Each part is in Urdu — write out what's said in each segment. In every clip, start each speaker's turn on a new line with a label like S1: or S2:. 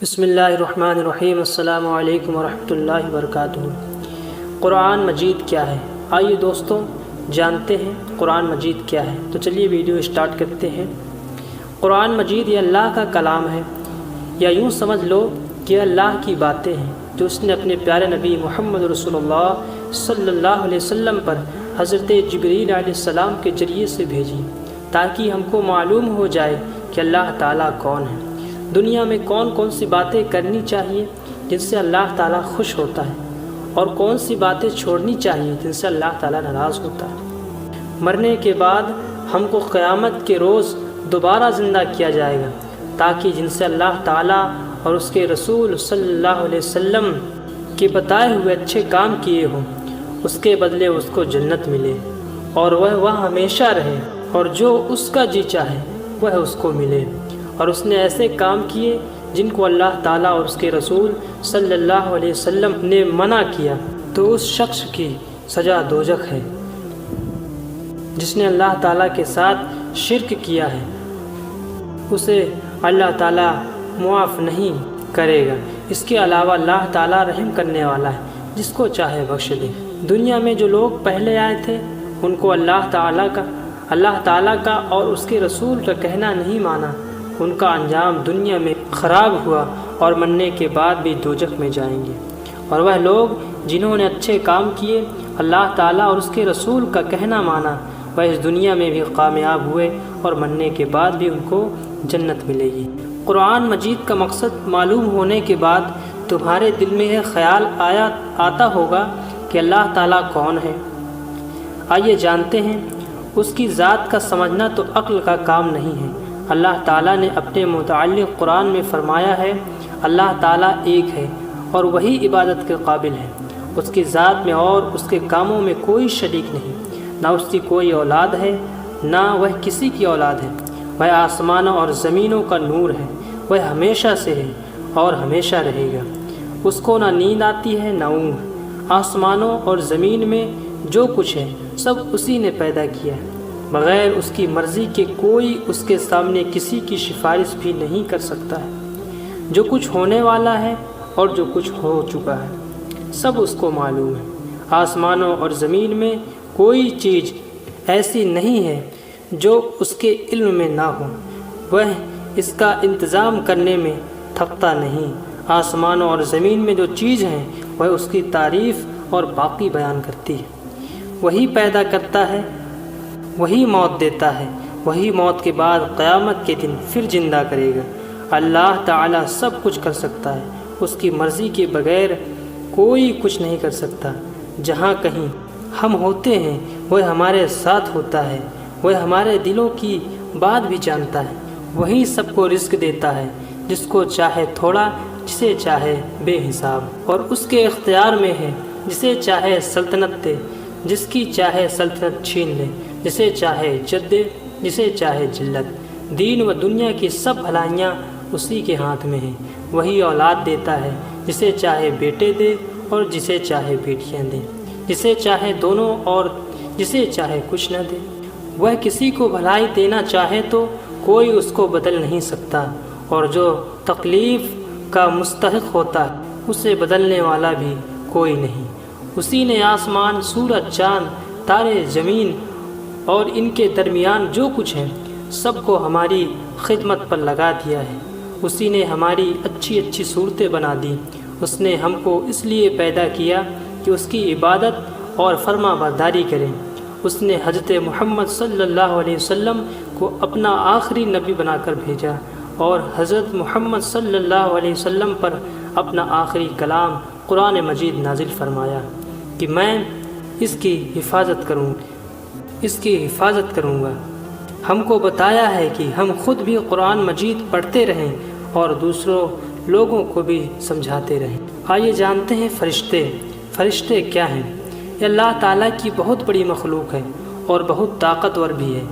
S1: بسم اللہ الرحمن الرحیم۔ السلام علیکم ورحمۃ اللہ وبرکاتہ۔ قرآن مجید کیا ہے؟ آئیے دوستوں جانتے ہیں قرآن مجید کیا ہے۔ تو چلیے ویڈیو اسٹارٹ کرتے ہیں۔ قرآن مجید یہ اللہ کا کلام ہے، یا یوں سمجھ لو کہ اللہ کی باتیں ہیں جو اس نے اپنے پیارے نبی محمد رسول اللہ صلی اللہ علیہ وسلم پر حضرت جبریل علیہ السلام کے ذریعے سے بھیجی، تاکہ ہم کو معلوم ہو جائے کہ اللہ تعالیٰ کون ہے، دنیا میں کون کون سی باتیں کرنی چاہیے جن سے اللہ تعالیٰ خوش ہوتا ہے، اور کون سی باتیں چھوڑنی چاہیے جن سے اللہ تعالیٰ ناراض ہوتا ہے۔ مرنے کے بعد ہم کو قیامت کے روز دوبارہ زندہ کیا جائے گا، تاکہ جن سے اللہ تعالیٰ اور اس کے رسول صلی اللہ علیہ وسلم کے بتائے ہوئے اچھے کام کیے ہوں، اس کے بدلے اس کو جنت ملے، اور وہ وہاں ہمیشہ رہے، اور جو اس کا جی چاہے وہ اس کو ملے۔ اور اس نے ایسے کام کیے جن کو اللہ تعالیٰ اور اس کے رسول صلی اللہ علیہ وسلم نے منع کیا، تو اس شخص کی سزا دوزخ ہے۔ جس نے اللہ تعالیٰ کے ساتھ شرک کیا ہے اسے اللہ تعالیٰ معاف نہیں کرے گا۔ اس کے علاوہ اللہ تعالیٰ رحم کرنے والا ہے، جس کو چاہے بخش دے۔ دنیا میں جو لوگ پہلے آئے تھے ان کو اللہ تعالیٰ کا اور اس کے رسول کا کہنا نہیں مانا، ان کا انجام دنیا میں خراب ہوا، اور مرنے کے بعد بھی دوزخ میں جائیں گے۔ اور وہ لوگ جنہوں نے اچھے کام کیے، اللہ تعالیٰ اور اس کے رسول کا کہنا مانا، وہ اس دنیا میں بھی کامیاب ہوئے، اور مرنے کے بعد بھی ان کو جنت ملے گی۔ قرآن مجید کا مقصد معلوم ہونے کے بعد تمہارے دل میں یہ خیال آتا ہوگا کہ اللہ تعالیٰ کون ہے۔ آئیے جانتے ہیں۔ اس کی ذات کا سمجھنا تو عقل کا کام نہیں ہے۔ اللہ تعالیٰ نے اپنے متعلق قرآن میں فرمایا ہے، اللہ تعالیٰ ایک ہے اور وہی عبادت کے قابل ہے۔ اس کی ذات میں اور اس کے کاموں میں کوئی شریک نہیں، نہ اس کی کوئی اولاد ہے نہ وہ کسی کی اولاد ہے۔ وہ آسمانوں اور زمینوں کا نور ہے، وہ ہمیشہ سے ہے اور ہمیشہ رہے گا۔ اس کو نہ نیند آتی ہے نہ اونگ۔ آسمانوں اور زمین میں جو کچھ ہے سب اسی نے پیدا کیا ہے۔ بغیر اس کی مرضی کے کوئی اس کے سامنے کسی کی سفارش بھی نہیں کر سکتا ہے۔ جو کچھ ہونے والا ہے اور جو کچھ ہو چکا ہے سب اس کو معلوم ہے۔ آسمانوں اور زمین میں کوئی چیز ایسی نہیں ہے جو اس کے علم میں نہ ہو، وہ اس کا انتظام کرنے میں تھکتا نہیں۔ آسمانوں اور زمین میں جو چیز ہے وہ اس کی تعریف اور باقی بیان کرتی ہے۔ وہی پیدا کرتا ہے، وہی موت دیتا ہے، وہی موت کے بعد قیامت کے دن پھر زندہ کرے گا۔ اللہ تعالیٰ سب کچھ کر سکتا ہے، اس کی مرضی کے بغیر کوئی کچھ نہیں کر سکتا۔ جہاں کہیں ہم ہوتے ہیں وہ ہمارے ساتھ ہوتا ہے، وہ ہمارے دلوں کی بات بھی جانتا ہے۔ وہی سب کو رزق دیتا ہے، جس کو چاہے تھوڑا، جسے چاہے بے حساب، اور اس کے اختیار میں ہے جسے چاہے سلطنت دے، جس کی چاہے سلطنت چھین لے، جسے چاہے عزت دے، جسے چاہے ذلت۔ دین و دنیا کی سب بھلائیاں اسی کے ہاتھ میں ہیں۔ وہی اولاد دیتا ہے، جسے چاہے بیٹے دے اور جسے چاہے بیٹیاں دے، جسے چاہے دونوں اور جسے چاہے کچھ نہ دے۔ وہ کسی کو بھلائی دینا چاہے تو کوئی اس کو بدل نہیں سکتا، اور جو تکلیف کا مستحق ہوتا ہے اسے بدلنے والا بھی کوئی نہیں۔ اسی نے آسمان، سورج، چاند، تارے، زمین اور ان کے درمیان جو کچھ ہے سب کو ہماری خدمت پر لگا دیا ہے۔ اسی نے ہماری اچھی اچھی صورتیں بنا دی۔ اس نے ہم کو اس لیے پیدا کیا کہ اس کی عبادت اور فرما برداری کریں۔ اس نے حضرت محمد صلی اللہ علیہ وسلم کو اپنا آخری نبی بنا کر بھیجا، اور حضرت محمد صلی اللہ علیہ وسلم پر اپنا آخری کلام قرآن مجید نازل فرمایا کہ میں اس کی حفاظت کروں گا۔ ہم کو بتایا ہے کہ ہم خود بھی قرآن مجید پڑھتے رہیں اور دوسروں لوگوں کو بھی سمجھاتے رہیں۔ آئیے جانتے ہیں فرشتے کیا ہیں۔ یہ اللہ تعالیٰ کی بہت بڑی مخلوق ہے اور بہت طاقتور بھی ہے۔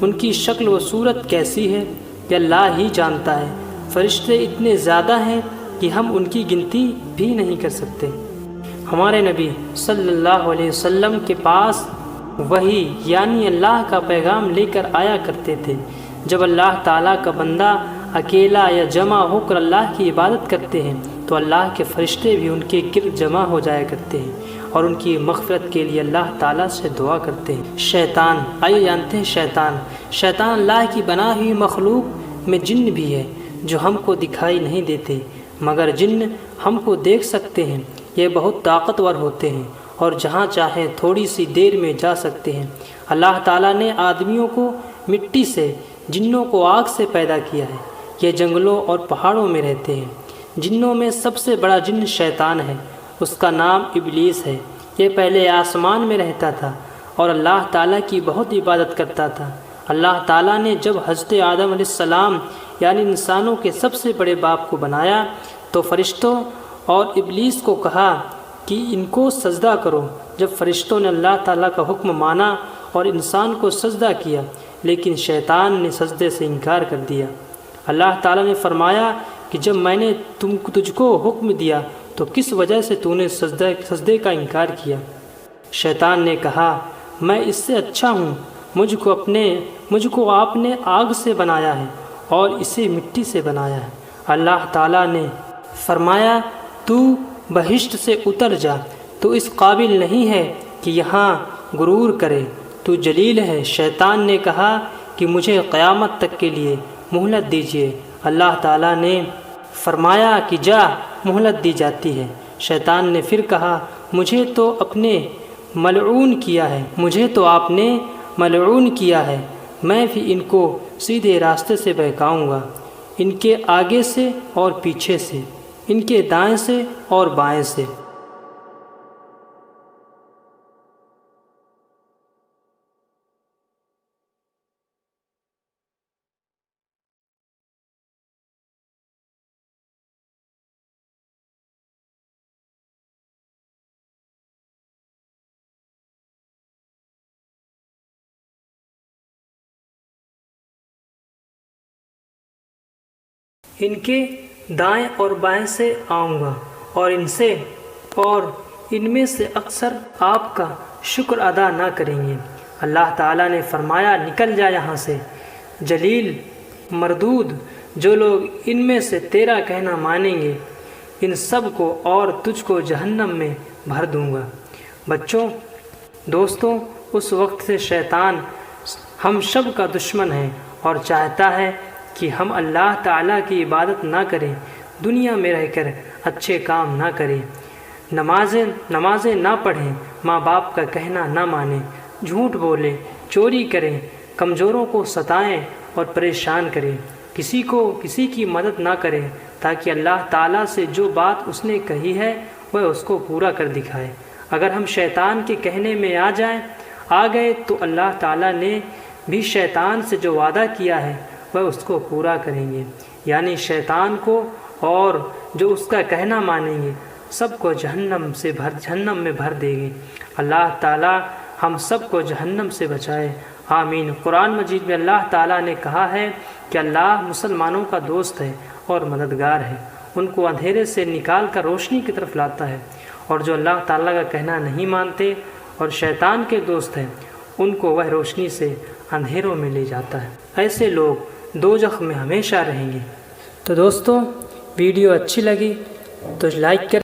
S1: ان کی شکل و صورت کیسی ہے یہ اللہ ہی جانتا ہے۔ فرشتے اتنے زیادہ ہیں کہ ہم ان کی گنتی بھی نہیں کر سکتے۔ ہمارے نبی صلی اللہ علیہ وسلم کے پاس وحی یعنی اللہ کا پیغام لے کر آیا کرتے تھے۔ جب اللہ تعالیٰ کا بندہ اکیلا یا جمع ہو کر اللہ کی عبادت کرتے ہیں تو اللہ کے فرشتے بھی ان کے گرد جمع ہو جایا کرتے ہیں اور ان کی مغفرت کے لیے اللہ تعالیٰ سے دعا کرتے ہیں۔ شیطان، آئیے جانتے ہیں شیطان اللہ کی بنا ہوئی مخلوق میں جن بھی ہے جو ہم کو دکھائی نہیں دیتے، مگر جن ہم کو دیکھ سکتے ہیں۔ یہ بہت طاقتور ہوتے ہیں اور جہاں چاہیں تھوڑی سی دیر میں جا سکتے ہیں۔ اللہ تعالیٰ نے آدمیوں کو مٹی سے، جنوں کو آگ سے پیدا کیا ہے۔ یہ جنگلوں اور پہاڑوں میں رہتے ہیں۔ جنوں میں سب سے بڑا جن شیطان ہے، اس کا نام ابلیس ہے۔ یہ پہلے آسمان میں رہتا تھا اور اللہ تعالیٰ کی بہت عبادت کرتا تھا۔ اللہ تعالیٰ نے جب حضرت آدم علیہ السلام یعنی انسانوں کے سب سے بڑے باپ کو بنایا تو فرشتوں اور ابلیس کو کہا کہ ان کو سجدہ کرو۔ جب فرشتوں نے اللہ تعالیٰ کا حکم مانا اور انسان کو سجدہ کیا، لیکن شیطان نے سجدے سے انکار کر دیا۔ اللہ تعالیٰ نے فرمایا کہ جب میں نے تجھ کو حکم دیا تو کس وجہ سے تو نے سجدے کا انکار کیا؟ شیطان نے کہا، میں اس سے اچھا ہوں، مجھ کو آپ نے آگ سے بنایا ہے اور اسے مٹی سے بنایا ہے۔ اللہ تعالیٰ نے فرمایا، تو بہشت سے اتر جا، تو اس قابل نہیں ہے کہ یہاں غرور کرے، تو جلیل ہے۔ شیطان نے کہا کہ مجھے قیامت تک کے لیے مہلت دیجیے۔ اللہ تعالیٰ نے فرمایا کہ جا، مہلت دی جاتی ہے۔ شیطان نے پھر کہا، مجھے تو آپ نے ملعون کیا ہے، میں بھی ان کو سیدھے راستے سے بہکاؤں گا، ان کے آگے سے اور پیچھے سے، ان کے دائیں سے اور بائیں سے۔ ان کے دائیں اور بائیں سے آؤں گا اور ان میں سے اکثر آپ کا شکر ادا نہ کریں گے۔ اللہ تعالیٰ نے فرمایا، نکل جا یہاں سے، جلیل مردود، جو لوگ ان میں سے تیرا کہنا مانیں گے ان سب کو اور تجھ کو جہنم میں بھر دوں گا۔ بچوں، دوستوں، اس وقت سے شیطان ہم سب کا دشمن ہے اور چاہتا ہے کہ ہم اللہ تعالیٰ کی عبادت نہ کریں، دنیا میں رہ کر اچھے کام نہ کریں، نمازیں نہ پڑھیں، ماں باپ کا کہنا نہ مانیں، جھوٹ بولیں، چوری کریں، کمزوروں کو ستائیں اور پریشان کریں، کسی کی مدد نہ کریں، تاکہ اللہ تعالیٰ سے جو بات اس نے کہی ہے وہ اس کو پورا کر دکھائے۔ اگر ہم شیطان کے کہنے میں آ گئے تو اللہ تعالیٰ نے بھی شیطان سے جو وعدہ کیا ہے وہ اس کو پورا کریں گے، یعنی شیطان کو اور جو اس کا کہنا مانیں گے سب کو جہنم میں بھر دے گی۔ اللہ تعالیٰ ہم سب کو جہنم سے بچائے، آمین۔ قرآن مجید میں اللہ تعالیٰ نے کہا ہے کہ اللہ مسلمانوں کا دوست ہے اور مددگار ہے، ان کو اندھیرے سے نکال کر روشنی کی طرف لاتا ہے، اور جو اللہ تعالیٰ کا کہنا نہیں مانتے اور شیطان کے دوست ہیں ان کو وہ روشنی سے اندھیروں میں لے جاتا ہے۔ ایسے لوگ دوزخ میں ہمیشہ رہیں گے۔ تو دوستوں، ویڈیو اچھی لگی تو لائک کریں۔